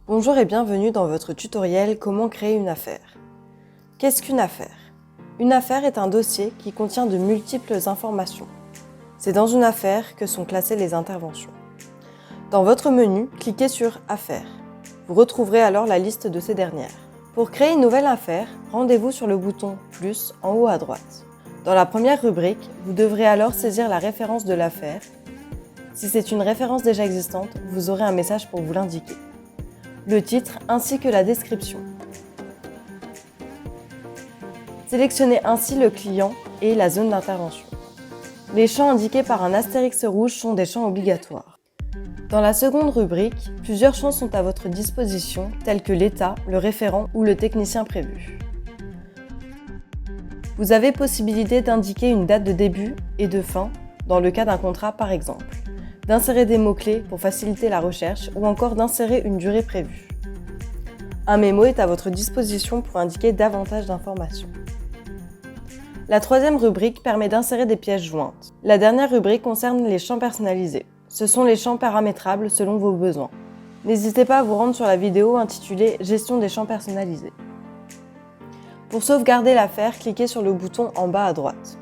Bonjour et bienvenue dans votre tutoriel Comment créer une affaire. Qu'est-ce qu'une affaire? Une affaire est un dossier qui contient de multiples informations. C'est dans une affaire que sont classées les interventions. Dans votre menu, cliquez sur Affaires. Vous retrouverez alors la liste de ces dernières. Pour créer une nouvelle affaire, rendez-vous sur le bouton Plus en haut à droite. Dans la première rubrique, vous devrez alors saisir la référence de l'affaire. Si c'est une référence déjà existante, vous aurez un message pour vous l'indiquer. Le titre ainsi que la description. Sélectionnez ainsi le client et la zone d'intervention. Les champs indiqués par un astérix rouge sont des champs obligatoires. Dans la seconde rubrique, plusieurs champs sont à votre disposition, tels que l'état, le référent ou le technicien prévu. Vous avez possibilité d'indiquer une date de début et de fin, dans le cas d'un contrat par exemple, d'insérer des mots-clés pour faciliter la recherche ou encore d'insérer une durée prévue. Un mémo est à votre disposition pour indiquer davantage d'informations. La troisième rubrique permet d'insérer des pièces jointes. La dernière rubrique concerne les champs personnalisés. Ce sont les champs paramétrables selon vos besoins. N'hésitez pas à vous rendre sur la vidéo intitulée « Gestion des champs personnalisés ». Pour sauvegarder l'affaire, cliquez sur le bouton en bas à droite.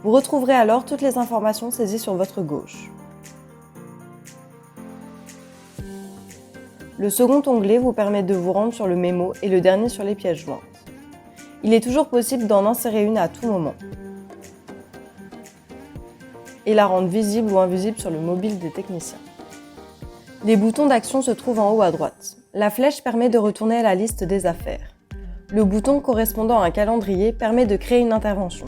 Vous retrouverez alors toutes les informations saisies sur votre gauche. Le second onglet vous permet de vous rendre sur le mémo et le dernier sur les pièces jointes. Il est toujours possible d'en insérer une à tout moment et la rendre visible ou invisible sur le mobile des techniciens. Les boutons d'action se trouvent en haut à droite. La flèche permet de retourner à la liste des affaires. Le bouton correspondant à un calendrier permet de créer une intervention.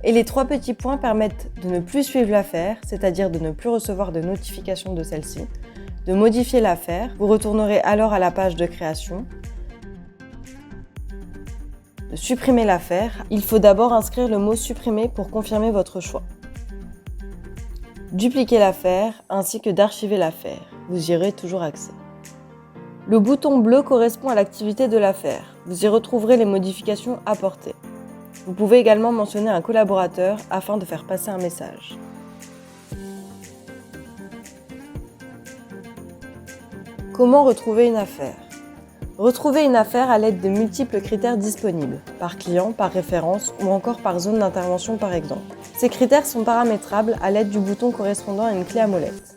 Et les trois petits points permettent de ne plus suivre l'affaire, c'est-à-dire de ne plus recevoir de notification de celle-ci, de modifier l'affaire, vous retournerez alors à la page de création, de supprimer l'affaire. Il faut d'abord inscrire le mot « supprimer » pour confirmer votre choix. Dupliquer l'affaire ainsi que d'archiver l'affaire, vous y aurez toujours accès. Le bouton bleu correspond à l'activité de l'affaire, vous y retrouverez les modifications apportées. Vous pouvez également mentionner un collaborateur afin de faire passer un message. Comment retrouver une affaire? Retrouvez une affaire à l'aide de multiples critères disponibles, par client, par référence ou encore par zone d'intervention par exemple. Ces critères sont paramétrables à l'aide du bouton correspondant à une clé à molette.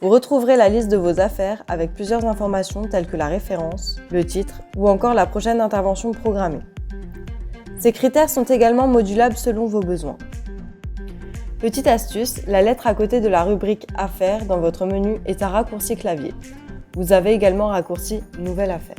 Vous retrouverez la liste de vos affaires avec plusieurs informations telles que la référence, le titre ou encore la prochaine intervention programmée. Ces critères sont également modulables selon vos besoins. Petite astuce, la lettre à côté de la rubrique Affaires dans votre menu est un raccourci clavier. Vous avez également un raccourci Nouvelle affaire.